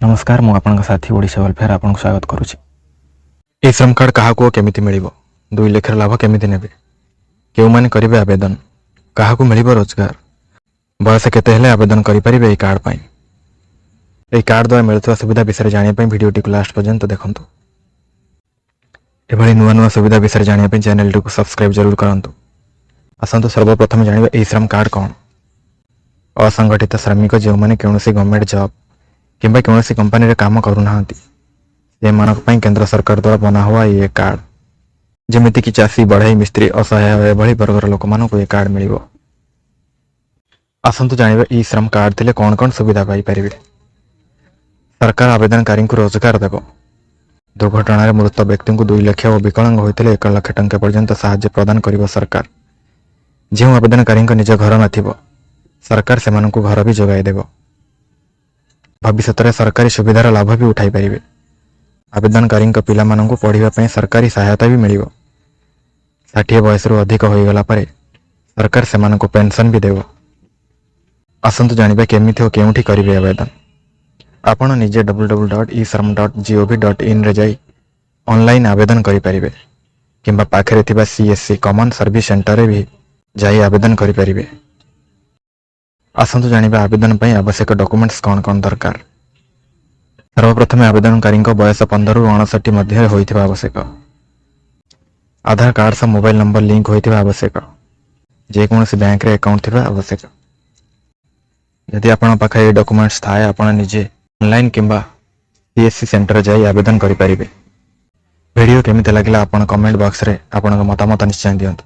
नमस्कार मु आपन साथी ओडिशा वेलफेयर आपन स्वागत करुछि। ए श्रम कार्ड काहाको केमिति मिलिबो 2 लाख लाभ केमिति नेबे केउ माने करिवे आवेदन काहाको मिलिबो रोजगार बयस केते हेले आवेदन करि परिबे ए कार्ड पई ए कार्ड द्वारा मिलुवा सुविधा विषय जानिया पई वीडियोटी को लास्ट पर्यंत देखंतु। एभली नुवा नुवा सुविधा विषय जानिया पई चैनल को सब्सक्राइब जरूर करंतु। असंतु सर्वप्रथम जानिबा ए श्रम कार्ड कोन। असंगठित श्रमिक जे माने कोनोसी गवर्नमेंट जॉब किंबा कोनोसी कंपनी रे काम करू नाहंती से मानक पई केंद्र सरकार द्वारा बना हुआ ये कार्ड जेमिति कि चासी बढ़ई मिस्त्री असहाय एभली वर्गर लोक मानक ये कार्ड मिलिबो। असंतु जानिबा ई श्रम कार्ड थिले कोन कोन सुविधा पाई परिबे। सरकार आवेदनकारी को रोजगार देबो। दुर्घटना रे मृत व्यक्ति को 2 लाख और विकलांग होइतले 1 लाख टंका पर्यंत सहायता प्रदान करिबो सरकार। जे आवेदनकारी निज घर नथिबो सरकार से मानक घर भी जोगाई देबो। भविष्य में सरकारी सुविधार लाभ भी उठाई पारे। आवेदनकारी पिला मानक पढ़िबा पई सरकारी सहायता भी मिलिबो। 60 बयस रु अधिक हो गला परे सरकार से मानक पेंशन भी देबो। असंतु जानिबा केमिति हो केउठी करिवे आवेदन। आपण निजे www.ishram.gov.in रे जाई ऑनलाइन आवेदन करि परिबे किंबा पाखरे थिबा सीएससी कॉमन सर्विस सेंटर रे भी जाई आवेदन करि परिबे। असंतु जानिबा आवेदन पई आवश्यक डॉक्यूमेंट्स कौन कौन दरकार। सर्वप्रथम आवेदनकारी बयस 15 रु 59 मध्य होइथिबा आवश्यक। आधार कार्ड से मोबाइल नंबर लिंक होइथिबा आवश्यक। जे कोनोसी बैंक रे अकाउंट थिबा आवश्यक। यदि आपण पाखे डॉक्यूमेंट्स थाए आपण निजे ऑनलाइन किंबा सीएससी सेंटर जाई आवेदन करि परिबे। वीडियो केमिति लागला आपण कमेंट बॉक्स रे आपण मतामत निश्चय दियंतु।